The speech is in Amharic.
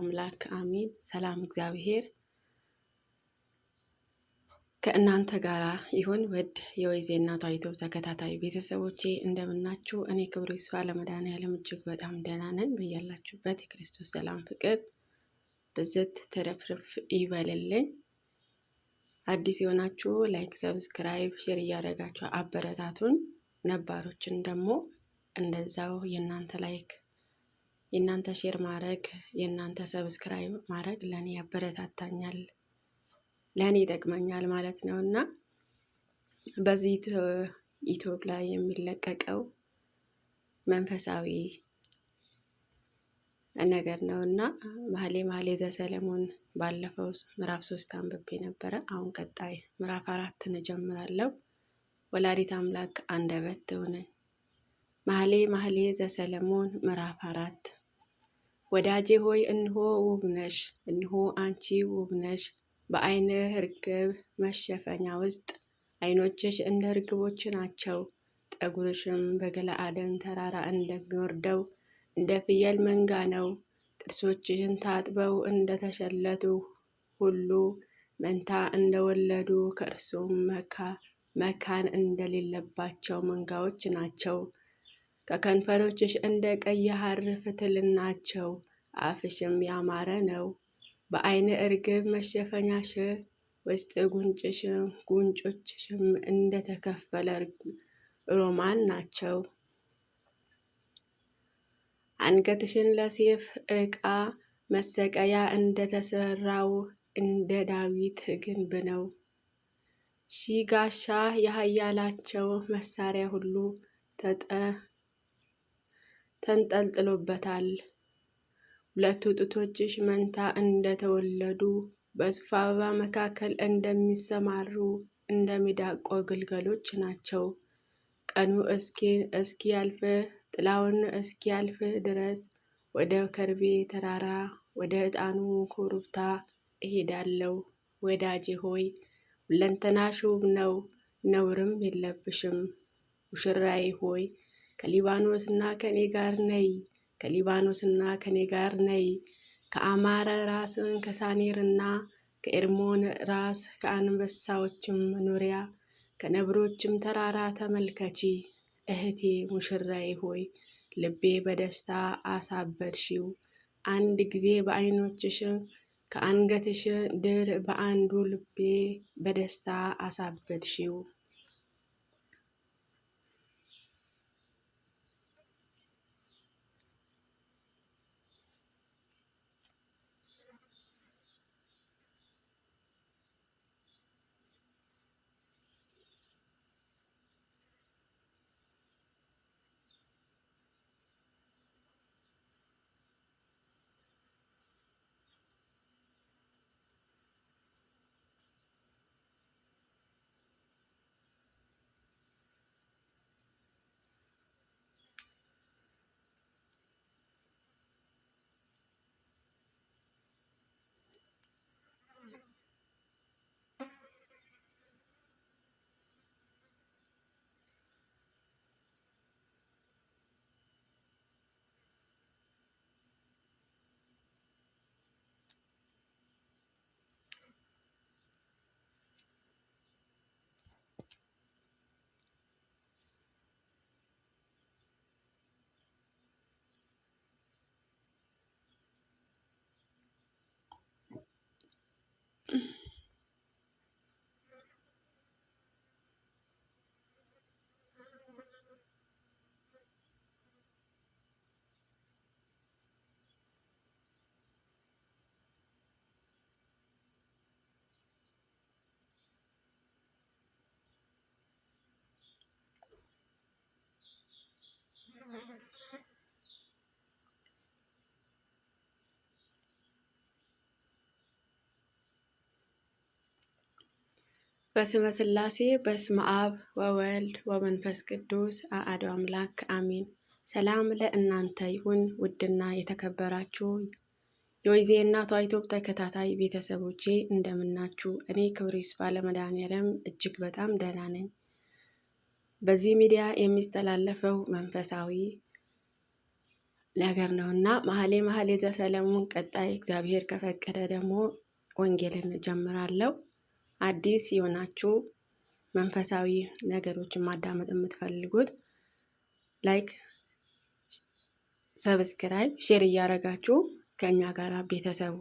አምላክ አሜን። ሰላም እግዚአብሔር ከእናንተ ጋር ይሁን። ውድ የወይዜ እናቷ ዩቲዩብ ተከታታይ ቤተሰቦቼ እንደምናችሁ? እኔ ክብሩ ይስፋ ለመድኃኔዓለም እጅግ በጣም ደህና ነኝ። በያላችሁበት የክርስቶስ ሰላም ፍቅር ብዝት ተረፍርፍ ይበልልኝ። አዲስ የሆናችሁ ላይክ፣ ሰብስክራይብ፣ ሼር እያደረጋችሁ አበረታቱን። ነባሮችን ደግሞ እንደዛው የእናንተ ላይክ፣ የእናንተ ሼር ማድረግ፣ የእናንተ ሰብስክራይብ ማድረግ ለእኔ ያበረታታኛል፣ ለእኔ ይጠቅመኛል ማለት ነው እና በዚህ ዩቲዩብ ላይ የሚለቀቀው መንፈሳዊ ነገር ነው እና መኃልየ ዘሰሎሞን ባለፈው ምዕራፍ 3 አንብቤ ነበረ። አሁን ቀጣይ ምዕራፍ 4 እንጀምራለሁ። ወላዲተ አምላክ አንደበት ትሁነን። መኃልየ ዘሰሎሞን ምዕራፍ 4 ወዳጄ ሆይ እንሆ ውብ ነሽ፣ እንሆ አንቺ ውብ ነሽ በዓይንህ ርግብ መሸፈኛ ውስጥ ዓይኖችሽ እንደ ርግቦች ናቸው። ጠጉርሽም በገለዓድን ተራራ እንደሚወርደው እንደ ፍየል መንጋ ነው። ጥርሶችሽን ታጥበው እንደተሸለቱ ሁሉ መንታ እንደወለዱ ከእርሱም መካን እንደሌለባቸው መንጋዎች ናቸው። ከከንፈሮችሽ እንደ ቀይ ሐር ፍትል ናቸው። አፍሽም ያማረ ነው። በዓይን ርግብ መሸፈኛሽ ውስጥ ጉንጮችሽም እንደተከፈለ ሮማን ናቸው። አንገትሽን ለሰይፍ ዕቃ መሰቀያ እንደተሰራው እንደ ዳዊት ግንብ ነው። ሺህ ጋሻ የኃያላቸው መሳሪያ ሁሉ ተንጠልጥሎበታል። ሁለቱ ጡቶችሽ መንታ እንደተወለዱ በሱፍ አበባ መካከል እንደሚሰማሩ እንደ ሚዳቆ ግልገሎች ናቸው። ቀኑ እስኪያልፍ ጥላውን እስኪያልፍ ድረስ ወደ ከርቤ ተራራ ወደ ዕጣኑ ኮረብታ እሄዳለሁ። ወዳጄ ሆይ ሁለንተናሽ ውብ ነው፣ ነውርም የለብሽም። ሙሽራዬ ሆይ ከሊባኖስና ከኔ ጋር ነይ፣ ከሊባኖስና ከኔ ጋር ነይ። ከአማረ ራስ ከሳኔርና ከኤርሞን ራስ ከአንበሳዎችም መኖሪያ ከነብሮችም ተራራ ተመልከቺ። እህቴ ሙሽራዬ ሆይ ልቤ በደስታ አሳበድሽው። አንድ ጊዜ በዓይኖችሽ ከአንገትሽ ድር በአንዱ ልቤ በደስታ አሳበድሽው። በስመ ሥላሴ በስመ አብ ወወልድ ወመንፈስ ቅዱስ አሐዱ አምላክ አሜን። ሰላም ለእናንተ ይሁን። ውድና የተከበራችሁ የወይዜ እናቷ ዩቲዩብ ተከታታይ ቤተሰቦቼ እንደምናችሁ? እኔ ክብሩ ይስፋ ለመድኃኔዓለም እጅግ በጣም ደህና ነኝ። በዚህ ሚዲያ የሚስተላለፈው መንፈሳዊ ነገር ነው እና መኃልየ ዘሰሎሞን ቀጣይ እግዚአብሔር ከፈቀደ ደግሞ ወንጌልን ጀምራለሁ። አዲስ የሆናችሁ መንፈሳዊ ነገሮችን ማዳመጥ የምትፈልጉት ላይክ፣ ሰብስክራይብ፣ ሼር እያደረጋችሁ ከኛ ጋር ቤተሰቡ